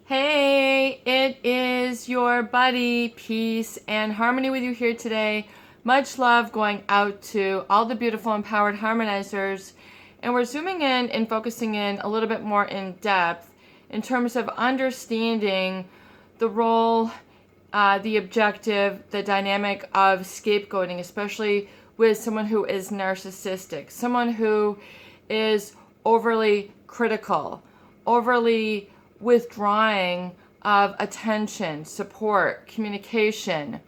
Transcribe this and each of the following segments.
Hey, it is your buddy, Peace and Harmony with you here today. Much love going out to all the beautiful empowered harmonizers. And we're zooming in and focusing in a little bit more in depth in terms of understanding the role, the objective, the dynamic of scapegoating, especially with someone who is narcissistic, someone who is overly critical, overly withdrawing of attention, support, communication.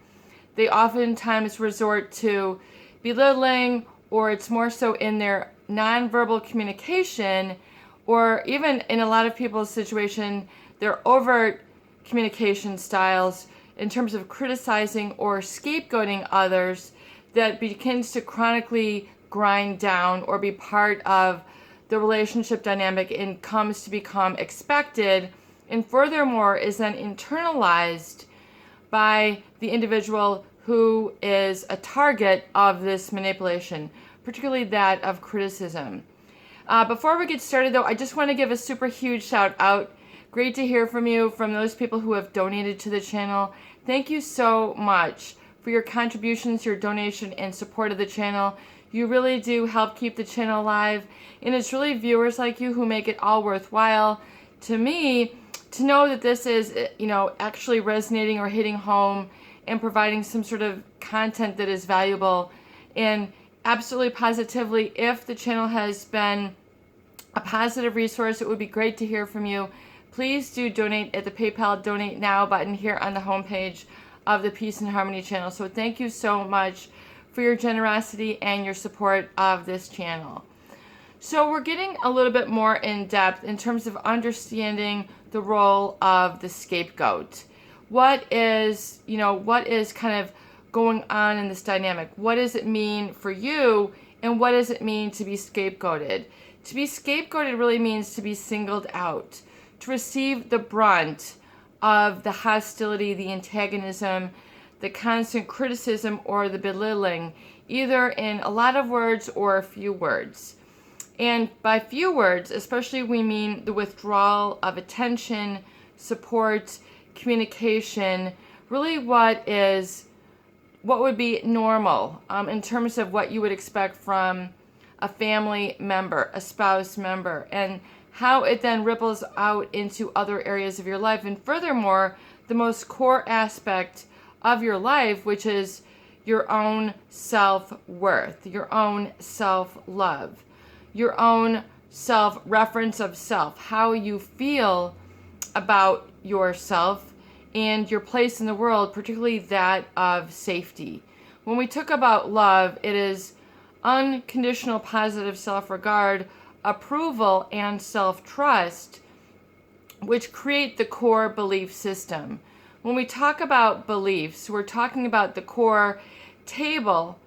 They oftentimes resort to belittling, or it's more so in their nonverbal communication, or even in a lot of people's situation, their overt communication styles in terms of criticizing or scapegoating others that begins to chronically grind down or be part of the relationship dynamic and comes to become expected, and furthermore is then internalized by the individual who is a target of this manipulation, particularly that of criticism. Before we get started though, I just want to give a super huge shout out. Great to hear from you, from those people who have donated to the channel. Thank you so much for your contributions, your donation, and support of the channel. You really do help keep the channel alive, and it's really viewers like you who make it all worthwhile to me to know that this is, actually resonating or hitting home and providing some sort of content that is valuable. And absolutely positively, if the channel has been a positive resource, it would be great to hear from you. Please do donate at the PayPal Donate Now button here on the homepage of the Peace and Harmony channel. So thank you so much for your generosity and your support of this channel. So we're getting a little bit more in depth in terms of understanding the role of the scapegoat. What is kind of going on in this dynamic? What does it mean for you, and what does it mean to be scapegoated? To be scapegoated really means to be singled out, to receive the brunt of the hostility, the antagonism, the constant criticism, or the belittling, either in a lot of words or a few words. And by few words, especially, we mean the withdrawal of attention, support, communication, really what would be normal in terms of what you would expect from a family member, a spouse member, and how it then ripples out into other areas of your life. And furthermore, the most core aspect of your life, which is your own self-worth, your own self-love, your own self-reference of self, how you feel about yourself and your place in the world, particularly that of safety. When we talk about love, it is unconditional positive self-regard, approval, and self-trust, which create the core belief system. When we talk about beliefs, we're talking about the core table,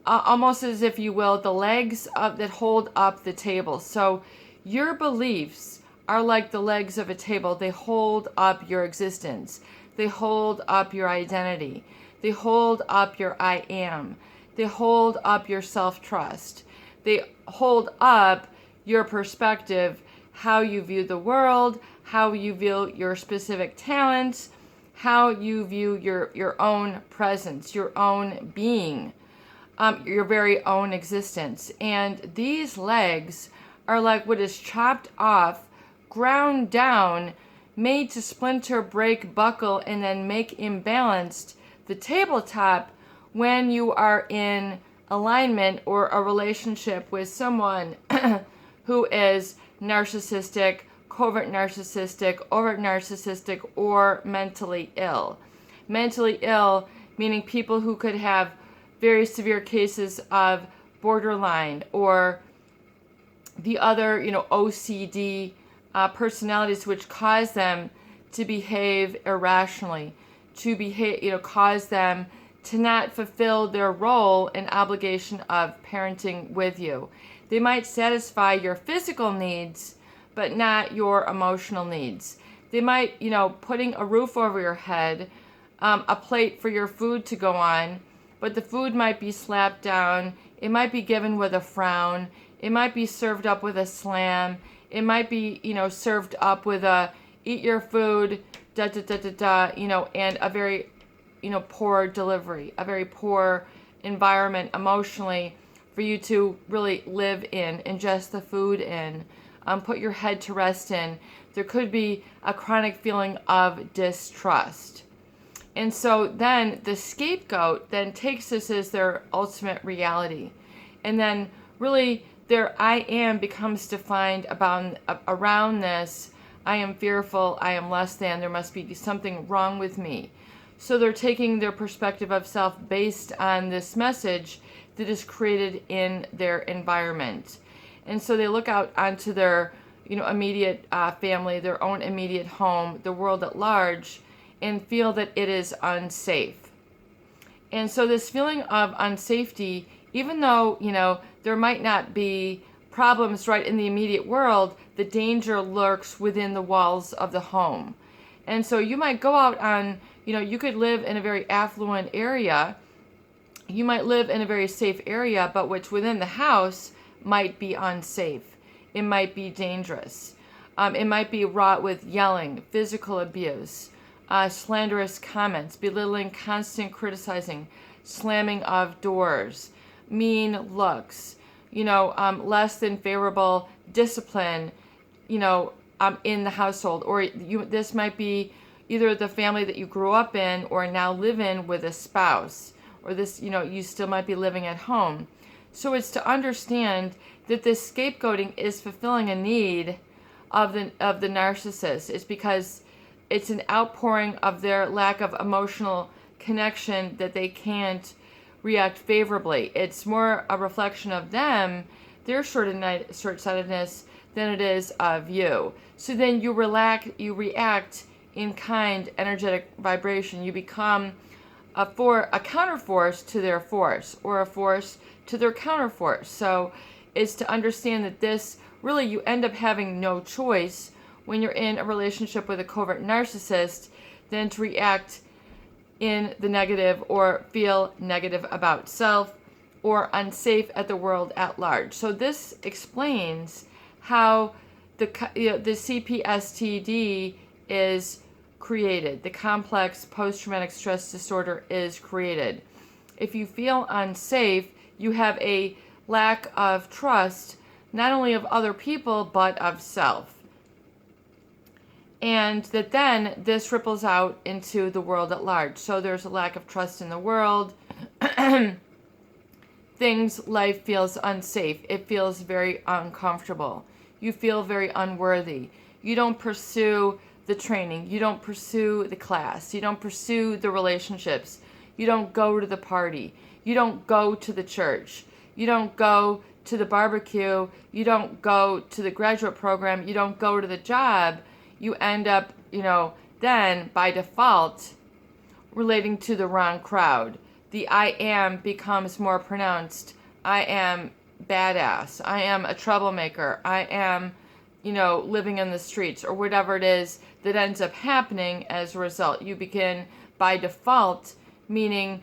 almost as if you will, the legs that hold up the table. So your beliefs are like the legs of a table. They hold up your existence. They hold up your identity. They hold up your I am. They hold up your self-trust. They hold up your perspective, how you view the world, how you view your specific talents, how you view your own presence, your own being, your very own existence. And these legs are like what is chopped off, ground down, made to splinter, break, buckle, and then make imbalanced the tabletop when you are in alignment or a relationship with someone who is narcissistic, covert narcissistic, overt narcissistic, or mentally ill. Mentally ill meaning people who could have very severe cases of borderline or the other, OCD personalities, which cause them to behave irrationally, to behave, cause them to not fulfill their role and obligation of parenting with you. They might satisfy your physical needs, but not your emotional needs. They might, putting a roof over your head, a plate for your food to go on, but the food might be slapped down. It might be given with a frown. It might be served up with a slam. It might be, served up with a eat your food, da da da da da, and a very, poor delivery, a very poor environment emotionally for you to really live in, ingest the food in, put your head to rest in. There could be a chronic feeling of distrust. And so then the scapegoat then takes this as their ultimate reality. And then really their I am becomes defined around this. I am fearful, I am less than, there must be something wrong with me. So they're taking their perspective of self based on this message that is created in their environment. And so they look out onto their immediate family, their own immediate home, the world at large, and feel that it is unsafe. And so this feeling of unsafety, even though, there might not be problems right in the immediate world, the danger lurks within the walls of the home. And so you might go out on, you could live in a very affluent area, you might live in a very safe area, but which within the house might be unsafe. It might be dangerous. It might be wrought with yelling, physical abuse, slanderous comments, belittling, constant criticizing, slamming of doors, mean looks, less than favorable discipline, in the household. Or this might be either the family that you grew up in or now live in with a spouse, or this, you still might be living at home. So it's to understand that this scapegoating is fulfilling a need of the narcissist. It's because it's an outpouring of their lack of emotional connection that they can't react favorably. It's more a reflection of them, their short-sightedness, than it is of you. So then you react in kind, energetic vibration. You become a counterforce to their force, or a force to their counterforce. So it's to understand that this really, you end up having no choice when you're in a relationship with a covert narcissist than to react in the negative or feel negative about self or unsafe at the world at large. So this explains how the CPSTD is created. The complex post-traumatic stress disorder is created. If you feel unsafe, you have a lack of trust, not only of other people, but of self. And that then this ripples out into the world at large. So there's a lack of trust in the world. Life feels unsafe. It feels very uncomfortable. You feel very unworthy. You don't pursue the training. You don't pursue the class. You don't pursue the relationships. You don't go to the party. You don't go to the church. You don't go to the barbecue. You don't go to the graduate program. You don't go to the job. You end up, then by default relating to the wrong crowd. The I am becomes more pronounced. I am badass. I am a troublemaker. I am, living in the streets, or whatever it is that ends up happening as a result. You begin by default, meaning,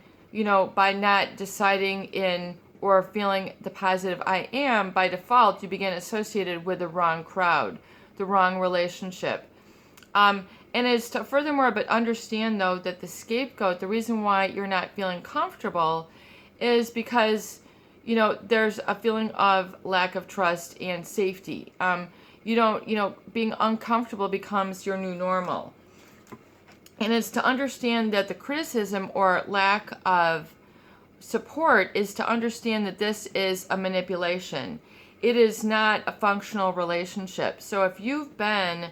by not deciding in or feeling the positive I am, by default, you begin associated with the wrong crowd, the wrong relationship. And it's to furthermore, but understand though that the scapegoat, the reason why you're not feeling comfortable is because, there's a feeling of lack of trust and safety. Being uncomfortable becomes your new normal. And it's to understand that the criticism or lack of support is to understand that this is a manipulation. It is not a functional relationship. So if you've been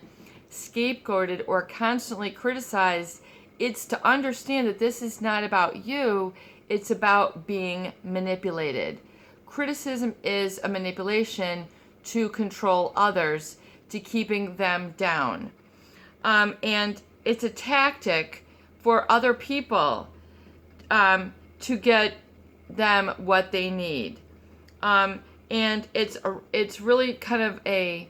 scapegoated or constantly criticized, it's to understand that this is not about you, it's about being manipulated. Criticism is a manipulation to control others, to keeping them down. And it's a tactic for other people to get them what they need. And it's really kind of a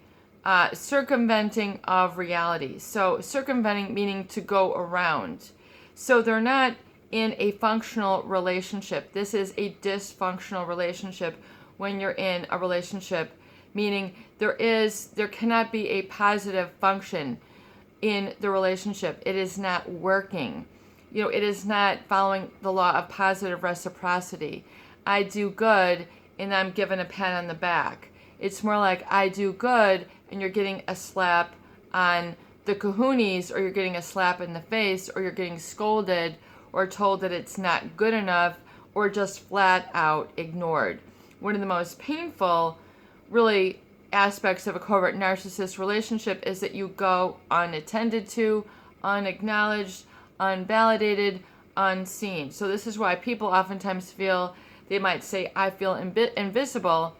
circumventing of reality. So circumventing meaning to go around. So they're not in a functional relationship. This is a dysfunctional relationship when you're in a relationship, meaning there cannot be a positive function in the relationship. It is not working. It is not following the law of positive reciprocity. I do good and I'm given a pat on the back. It's more like I do good and you're getting a slap on the kahunas, or you're getting a slap in the face, or you're getting scolded or told that it's not good enough, or just flat out ignored. One of the most painful, really, aspects of a covert narcissist relationship is that you go unattended to, unacknowledged, unvalidated, unseen. So this is why people oftentimes feel, they might say, I feel invisible.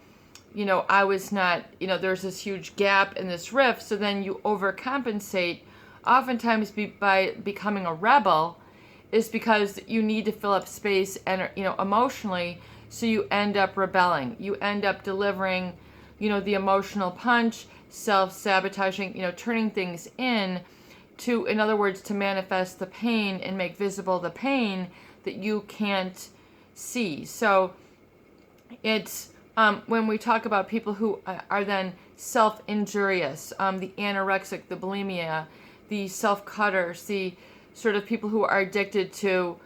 I was not, there's this huge gap in this rift. So then you overcompensate, oftentimes by becoming a rebel, is because you need to fill up space and, emotionally. So you end up rebelling. You end up delivering, the emotional punch, self-sabotaging, turning things in other words, to manifest the pain and make visible the pain that you can't see. So it's, when we talk about people who are then self-injurious, the anorexic, the bulimia, the self-cutters, the sort of people who are addicted to,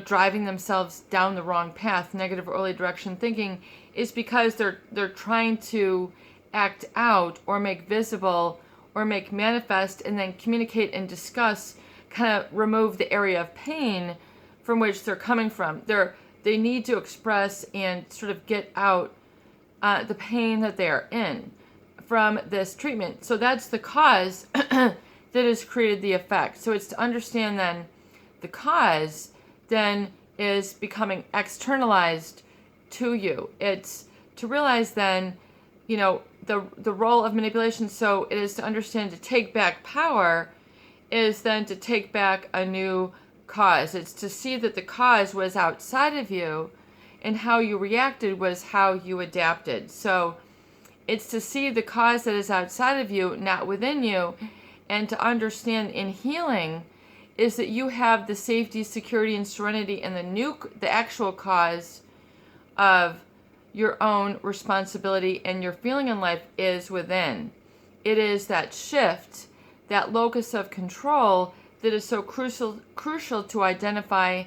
driving themselves down the wrong path, negative early direction thinking, is because they're trying to act out or make visible or make manifest and then communicate and discuss, kind of remove the area of pain from which they're coming from. They need to express and sort of get out the pain that they are in from this treatment. So that's the cause that has created the effect. So it's to understand then the cause then is becoming externalized to you. It's to realize then, the role of manipulation. So it is to understand, to take back power is then to take back a new cause. It's to see that the cause was outside of you and how you reacted was how you adapted. So it's to see the cause that is outside of you, not within you, and to understand in healing is that you have the safety, security, and serenity and the actual cause of your own responsibility, and your feeling in life is within. It is that shift, that locus of control that is so crucial to identify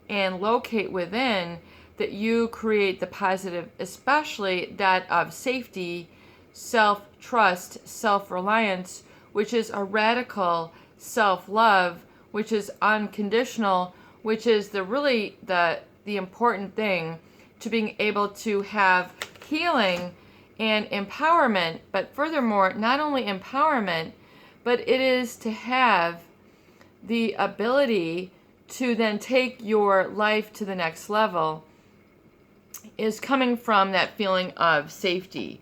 and locate within, that you create the positive, especially that of safety, self-trust, self-reliance, which is a radical self-love, which is unconditional, which is the important thing to being able to have healing and empowerment. But furthermore, not only empowerment, but it is to have the ability to then take your life to the next level, is coming from that feeling of safety,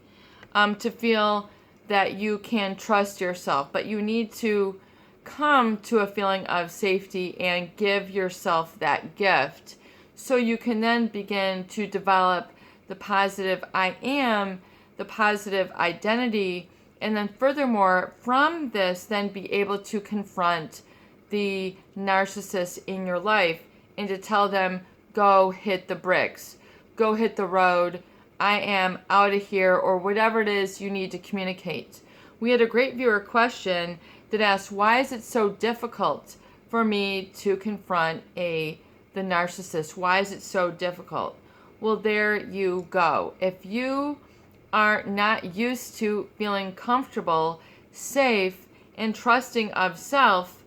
to feel that you can trust yourself. But you need to come to a feeling of safety and give yourself that gift, so you can then begin to develop the positive I am, the positive identity, and then furthermore, from this, then be able to confront the narcissist in your life and to tell them, go hit the bricks, go hit the road, I am out of here, or whatever it is you need to communicate. We had a great viewer question that asked, why is it so difficult for me to confront the narcissist? Why is it so difficult? Well, there you go. If you are not used to feeling comfortable, safe, and trusting of self,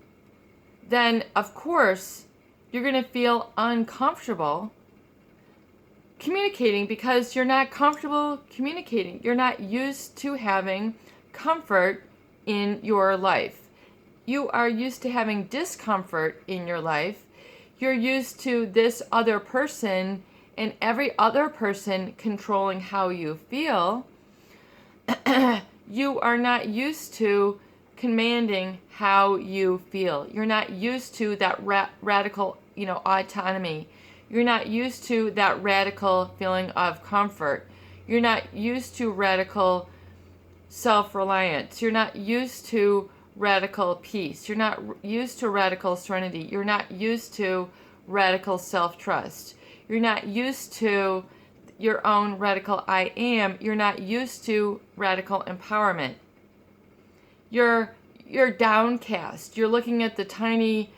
then of course you're going to feel uncomfortable communicating, because you're not comfortable communicating. You're not used to having comfort in your life. You are used to having discomfort in your life. You're used to this other person and every other person controlling how you feel. You are not used to commanding how you feel. You're not used to that radical, autonomy. You're not used to that radical feeling of comfort. You're not used to radical self-reliance. You're not used to radical peace. You're not used to radical serenity. You're not used to radical self-trust. You're not used to your own radical I am. You're not used to radical empowerment. You're you're downcast. You're looking at the tiny,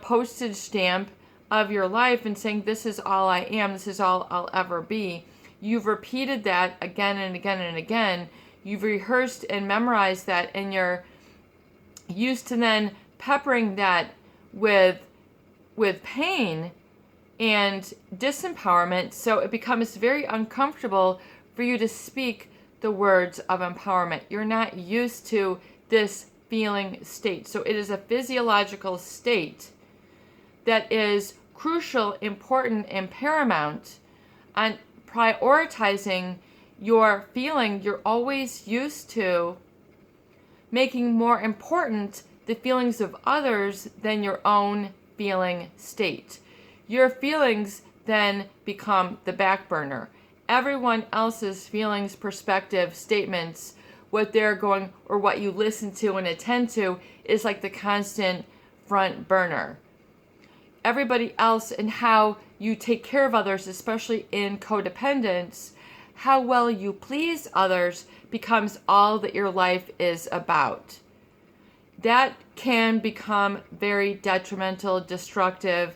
postage stamp of your life and saying, this is all I am. This is all I'll ever be. You've repeated that again and again and again. You've rehearsed and memorized that, and you're used to then peppering that with pain and disempowerment, so it becomes very uncomfortable for you to speak the words of empowerment. You're not used to this feeling state. So it is a physiological state that is crucial, important, and paramount on prioritizing your feeling. You're always used to making more important the feelings of others than your own feeling state. Your feelings then become the back burner. Everyone else's feelings, perspective, statements, what they're going, or what you listen to and attend to, is like the constant front burner. Everybody else and how you take care of others, especially in codependence, how well you please others becomes all that your life is about. That can become very detrimental, destructive,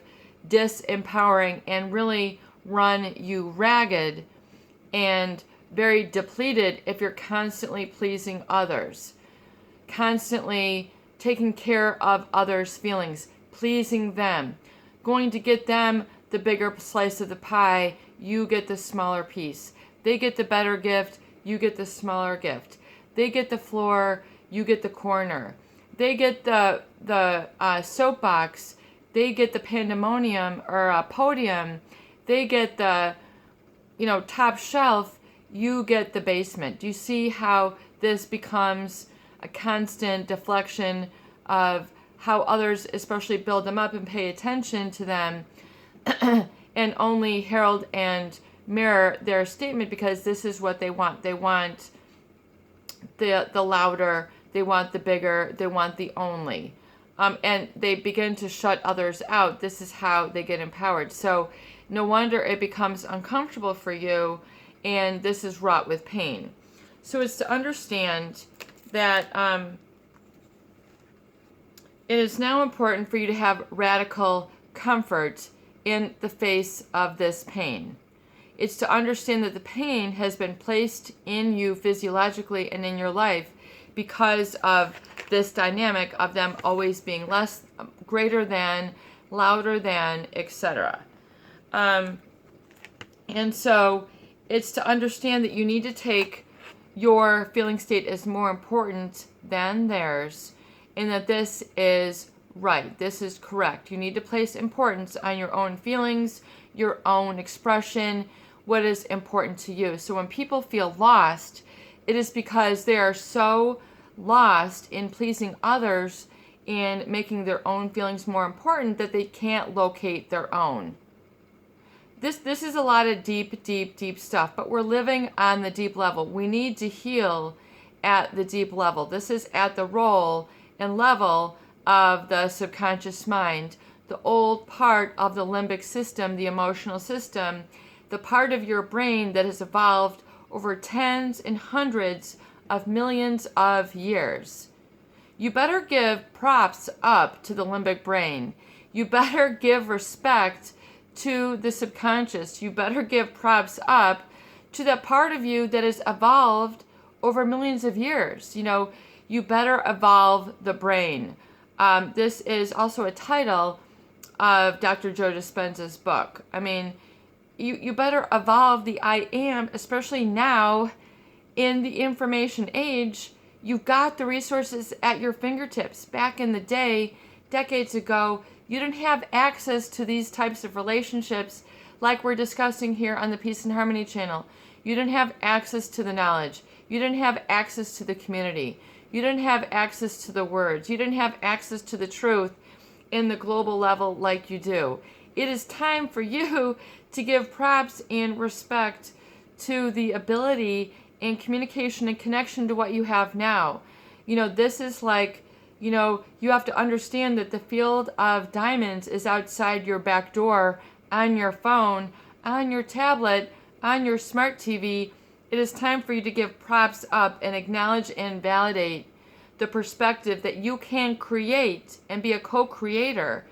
disempowering, and really run you ragged and very depleted if you're constantly pleasing others, constantly taking care of others' feelings, pleasing them, going to get them the bigger slice of the pie, you get the smaller piece. They get the better gift, you get the smaller gift. They get the floor, you get the corner. They get the soapbox, they get the pandemonium or podium. They get the top shelf, you get the basement. Do you see how this becomes a constant deflection of how others especially build them up and pay attention to them and only herald and mirror their statement because this is what they want. They want the louder, they want the bigger, they want the only. And they begin to shut others out. This is how they get empowered. So no wonder it becomes uncomfortable for you, and this is wrought with pain. So it's to understand that it is now important for you to have radical comfort in the face of this pain. It's to understand that the pain has been placed in you physiologically and in your life because of this dynamic of them always being less, greater than, louder than, etc. And so it's to understand that you need to take your feeling state as more important than theirs, and that this is right, this is correct. You need to place importance on your own feelings, your own expression, what is important to you. So when people feel lost, it is because they are so lost in pleasing others and making their own feelings more important that they can't locate their own. This is a lot of deep stuff, but we're living on the deep level. We need to heal at the deep level. This is at the role and level of the subconscious mind, the old part of the limbic system, the emotional system, the part of your brain that has evolved over tens and hundreds of millions of years. You better give props up to the limbic brain. You better give respect to the subconscious. You better give props up to that part of you that has evolved over millions of years. You better evolve the brain. This is also a title of Dr. Joe Dispenza's book. I mean, you better evolve the I am, especially now in the information age. You've got the resources at your fingertips. Back in the day, decades ago, you didn't have access to these types of relationships like we're discussing here on the Peace and Harmony channel. You didn't have access to the knowledge. You didn't have access to the community. You didn't have access to the words. You didn't have access to the truth in the global level like you do. It is time for you to give props and respect to the ability and communication and connection to what you have now. This is like, you have to understand that the field of diamonds is outside your back door, on your phone, on your tablet, on your smart TV. It is time for you to give props up and acknowledge and validate the perspective that you can create and be a co-creator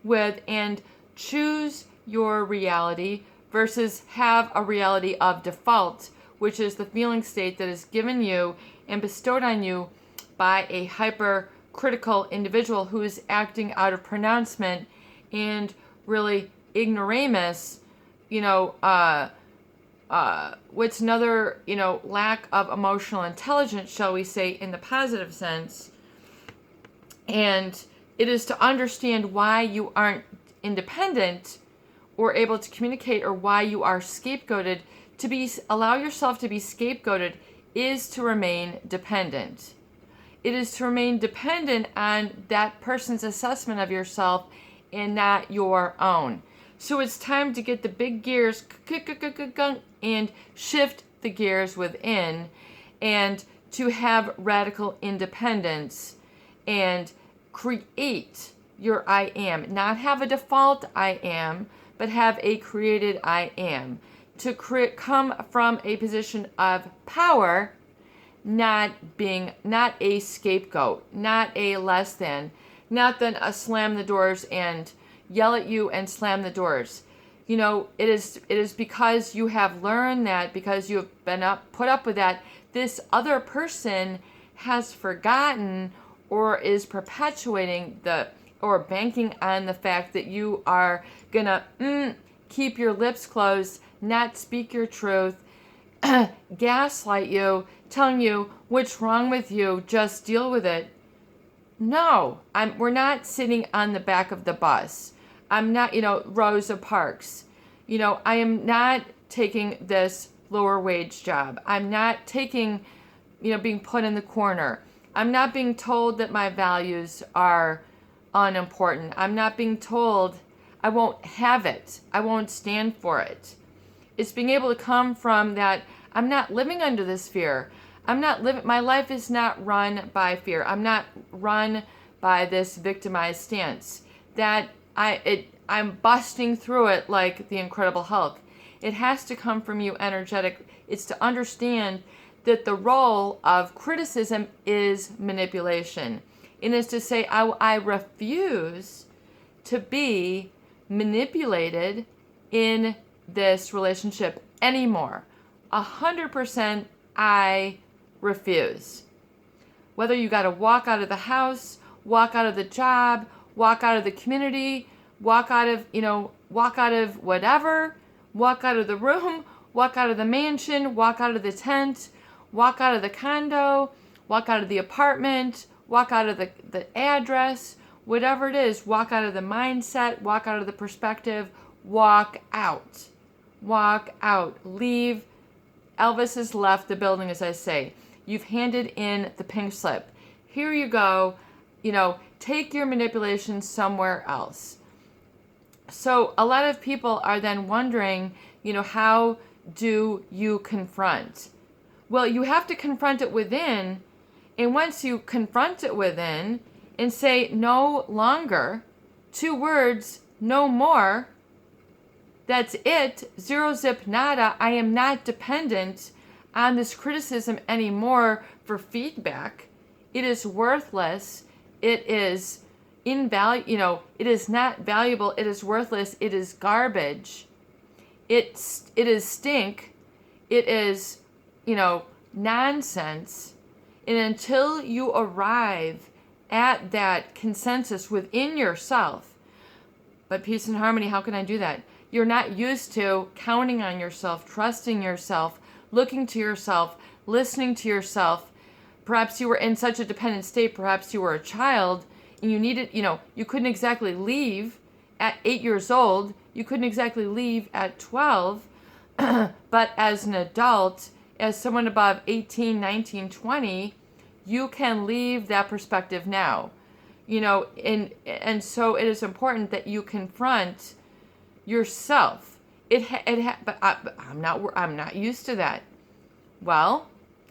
with and choose your reality versus have a reality of default, which is the feeling state that is given you and bestowed on you by a hypercritical individual who is acting out of pronouncement and really ignoramus, what's another, lack of emotional intelligence, shall we say, in the positive sense. And it is to understand why you aren't independent or able to communicate, or why you are scapegoated. Allow yourself to be scapegoated is to remain dependent. It is to remain dependent on that person's assessment of yourself and not your own. So it's time to get the big gears and shift the gears within, and to have radical independence and create your I am. Not have a default I am, but have a created I am. To come from a position of power, not a scapegoat, not a less than, not then a slam the doors and yell at you and slam the doors. It is because you have learned that, because you have been put up with that, this other person has forgotten or is perpetuating or banking on the fact that you are gonna keep your lips closed, not speak your truth, gaslight you, telling you what's wrong with you, just deal with it. No, we're not sitting on the back of the bus. I'm not, Rosa Parks. I am not taking this lower wage job. I'm not taking, being put in the corner. I'm not being told that my values are unimportant. I'm not being told I won't have it. I won't stand for it. It's being able to come from that. I'm not living under this fear. My life is not run by fear. I'm not run by this victimized stance. That I'm busting through it like the Incredible Hulk. It has to come from you energetic. It's to understand that the role of criticism is manipulation. It is to say, I refuse to be manipulated in this relationship anymore. 100% I refuse. Whether you got to walk out of the house, walk out of the job, walk out of the community, walk out of whatever, walk out of the room, walk out of the mansion, walk out of the tent, walk out of the condo, walk out of the apartment, walk out of the address, whatever it is, walk out of the mindset, walk out of the perspective, walk out. Walk out. Leave. Elvis has left the building, as I say. You've handed in the pink slip. Here you go. Take your manipulation somewhere else. So a lot of people are then wondering, how do you confront? Well, you have to confront it within. And once you confront it within and say no longer, 2 words, no more, that's it, zero zip nada, I am not dependent on this criticism anymore for feedback. It is worthless. It is invaluable. It is not valuable. It is worthless. It is garbage. It is stink. It is, nonsense. And until you arrive at that consensus within yourself, but peace and harmony, how can I do that? You're not used to counting on yourself, trusting yourself, looking to yourself, listening to yourself. Perhaps you were in such a dependent state. Perhaps you were a child and you needed, you couldn't exactly leave at 8 years old. You couldn't exactly leave at 12. But as an adult, as someone above 18, 19, 20, you can leave that perspective now. And so it is important that you confront yourself. But I'm not used to that. Well,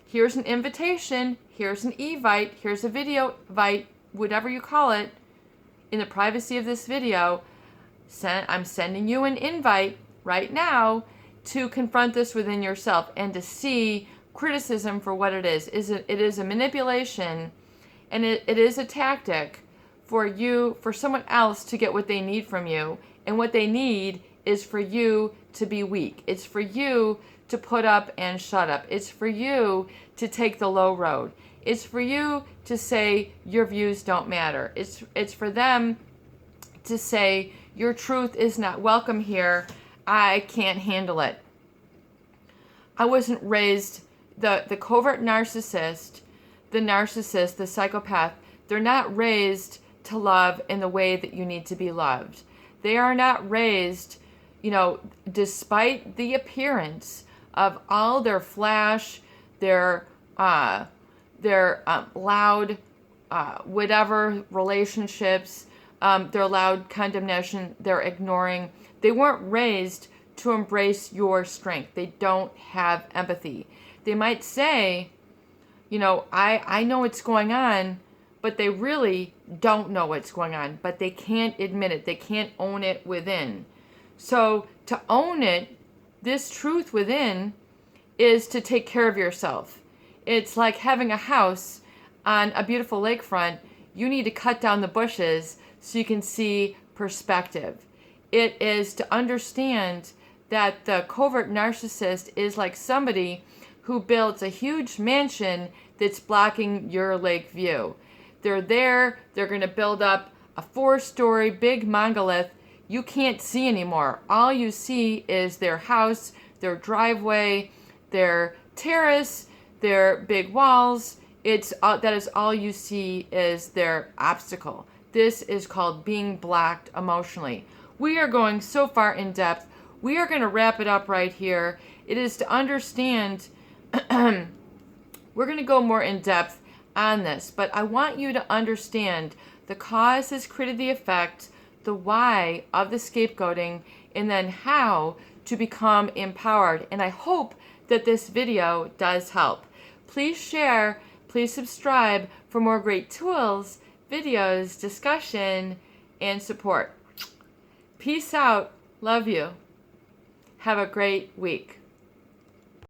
here's an invitation. Here's an evite. Here's a video vite, whatever you call it. In the privacy of this video, I'm sending you an invite right now to confront this within yourself and to see criticism for what it is. It is a manipulation, And it is a tactic for someone else to get what they need from you. And what they need is for you to be weak. It's for you to put up and shut up. It's for you to take the low road. It's for you to say your views don't matter. It's for them to say your truth is not welcome here. I can't handle it. I wasn't raised, the covert narcissist, the psychopath, they're not raised to love in the way that you need to be loved. They are not raised, despite the appearance of all their flash, their loud, whatever relationships, their loud condemnation, they're ignoring. They weren't raised to embrace your strength. They don't have empathy. They might say, I know what's going on, but they really don't know what's going on, but they can't admit it. They can't own it within. So to own it, this truth within, is to take care of yourself. It's like having a house on a beautiful lakefront. You need to cut down the bushes so you can see perspective. It is to understand that the covert narcissist is like somebody who built a huge mansion that's blocking your lake view. They're there, they're going to build up a 4-story big monolith you can't see anymore. All you see is their house, their driveway, their terrace, their big walls. That is all you see is their obstacle. This is called being blocked emotionally. We are going so far in depth. We are going to wrap it up right here. It is to understand, we're going to go more in depth on this, but I want you to understand the cause has created the effect, the why of the scapegoating, and then how to become empowered. And I hope that this video does help. Please share, please subscribe for more great tools, videos, discussion, and support. Peace out. Love you. Have a great week.